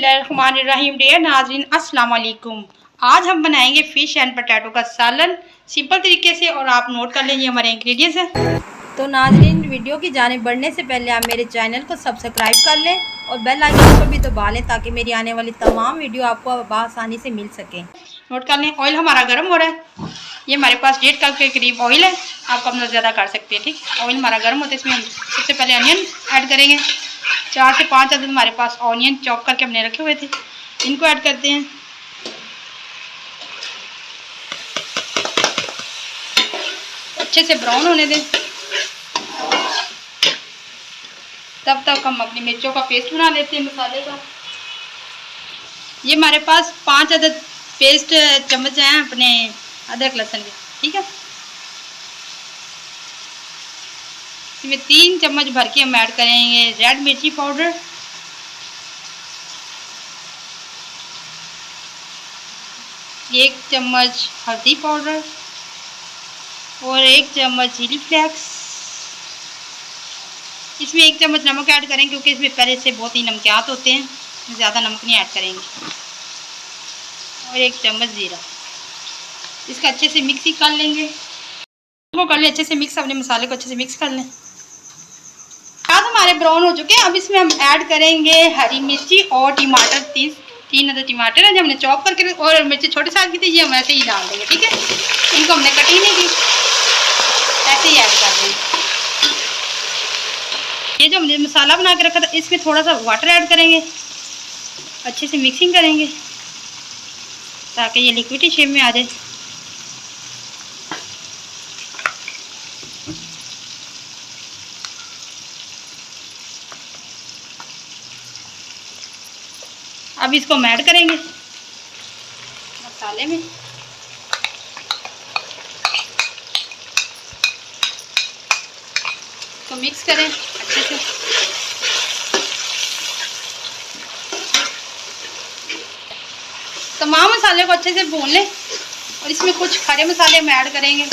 बिस्मिल्लाहिर्रहमानिर्रहीम। डियर नाज़रीन, अस्सलाम वालेकुम। आज हम बनाएंगे फ़िश एंड पोटैटो का सालन सिंपल तरीके से, और आप नोट कर लीजिए हमारे इंग्रेडिएंट्स हैं। तो नाज़रीन, वीडियो की जानिब बढ़ने से पहले आप मेरे चैनल को सब्सक्राइब कर लें और बेल आइकन को भी दबा लें ताकि मेरी आने वाली तमाम वीडियो आपको आसानी से मिल सकें। नोट कर लें। ऑयल हमारा गर्म हो रहा है। ये हमारे पास 1.5 कप के करीब ऑयल है, आप कम ज़्यादा कर सकते हैं। ठीक, ऑयल हमारा गर्म होता है। इसमें हम सबसे पहले अनियन ऐड करेंगे। 4 से 5 अदद हमारे पास ऑनियन चॉप करके हमने रखे हुए थे, इनको ऐड करते हैं। अच्छे से ब्राउन होने दें, तब तक हम अपनी मिर्चों का पेस्ट बना लेते हैं मसाले का। ये हमारे पास 5 अदद पेस्ट चम्मच हैं अपने अदरक लहसुन के। ठीक है, इसमें 3 चम्मच भर के हम ऐड करेंगे रेड मिर्ची पाउडर, 1 चम्मच हल्दी पाउडर और 1 चम्मच चिली फ्लेक्स। इसमें 1 चम्मच नमक ऐड करेंगे क्योंकि इसमें पहले से बहुत ही नमकियात होते हैं, ज़्यादा नमक नहीं ऐड करेंगे। और 1 चम्मच ज़ीरा। इसका अच्छे से मिक्स ही कर लेंगे। वो कर लें अच्छे से मिक्स, अपने मसाले को अच्छे से मिक्स कर लें। प्याज हमारे ब्राउन हो चुके हैं। अब इसमें हम ऐड करेंगे हरी मिर्ची और टमाटर। 3 अदद टमाटर है जो हमने चॉप करके, और मिर्ची छोटे साइज की थी, ये हम ऐसे ही डाल देंगे। ठीक है, इनको हमने कटिंग नहीं की, ऐसे ही ऐड कर देंगे। ये जो हमने मसाला बना के रखा था, इसमें थोड़ा सा वाटर ऐड करेंगे, अच्छे से मिक्सिंग करेंगे ताकि ये लिक्विड शेप में आ जाए। अब इसको हम ऐड करेंगे मसाले में। तो मिक्स करें अच्छे से। तमाम मसाले को अच्छे से भून लें, और इसमें कुछ खड़े मसाले हम ऐड करेंगे।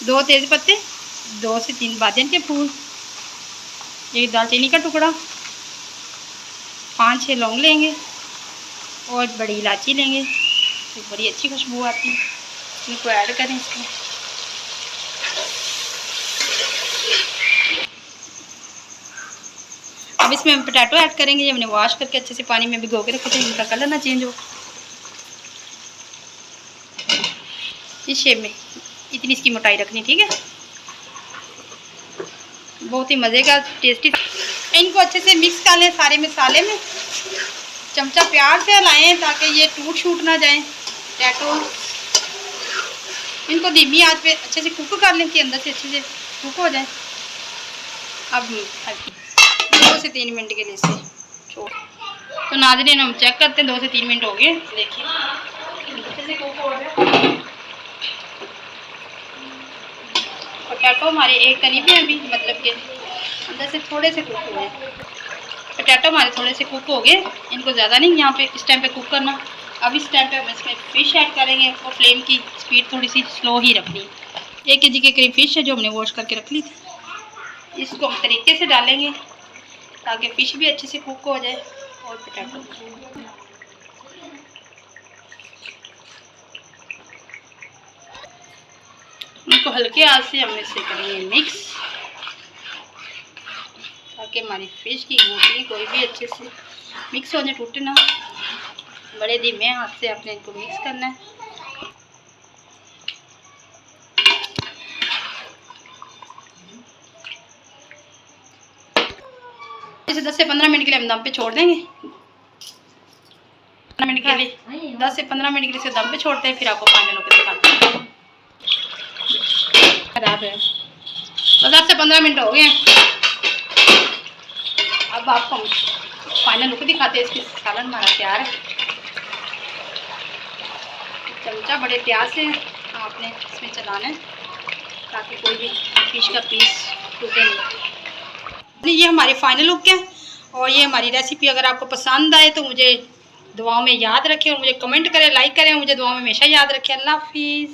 2 तेज पत्ते, 2 से 3 बादियन के फूल, 1 दालचीनी का टुकड़ा, 5-6 लौंग लेंगे और बड़ी इलायची लेंगे, तो बड़ी अच्छी खुशबू आती है। इनको ऐड करें इसमें। अब इसमें हम पोटैटो ऐड करेंगे। ये हमने वॉश करके अच्छे से पानी में भिगो के रखे थे, इनका कलर ना चेंज हो। इस शेप में इतनी इसकी मोटाई रखनी। ठीक है, बहुत ही मज़े का टेस्टी। इनको अच्छे से मिक्स कर लें सारे मसाले में। चमचा प्यार से हिलाएं ताकि ये टूट ना जाए पोटैटो। इनको धीमी आंच पे अच्छे से कुक कर लें कि अंदर से अच्छे से कुक हो जाए। अब 2 से 3 मिनट के लिए से छोड़। तो नाज़रीन, हम चेक करते हैं, 2 से 3 मिनट हो गए। देखिए अच्छे से कुक हो गया। पोटैटो हमारे एक करीब है अभी, मतलब कि अंदर से थोड़े से कुक हुए हैं। पोटैटो हमारे थोड़े से कुक हो गए, इनको ज़्यादा नहीं यहाँ पे इस टाइम पे कुक करना। अब इस टाइम पे हम इसमें फ़िश ऐड करेंगे, और फ्लेम की स्पीड थोड़ी सी स्लो ही रखनी। 1 kg के करीब फ़िश है जो हमने वॉश करके रख ली थी। इसको हम तरीके से डालेंगे ताकि फ़िश भी अच्छे से कुक हो जाए और पोटैटो। इनको हल्के आंच से हम इसे करेंगे मिक्स ताकि हमारी फ़िश की गोटी कोई भी अच्छे से मिक्स हो जाए, टूटे ना। बड़े धीमे हाथ से आपने इनको मिक्स करना है। इसे 10 से 15 मिनट के लिए हम दम पे छोड़ देंगे। 15 मिनट के लिए, 10 से 15 मिनट के लिए इसे दम पे छोड़ते हैं, फिर आपको फाइनल होकर दिखाते हैं। खराब है, तो 10 से 15 मिनट हो गए हैं। अब आपको फाइनल लुक दिखाते हैं। इसकी सालन हमारा तैयार है। चमचा बड़े प्यार से आपने इसमें चलाना है ताकि कोई भी फिश का पीस टूटे नहीं। ये हमारी फाइनल लुक है, और ये हमारी रेसिपी अगर आपको पसंद आए तो मुझे दुआओं में याद रखें, और मुझे कमेंट करें, लाइक करें, मुझे दुआओं में हमेशा याद रखें। अल्लाह हाफिज़।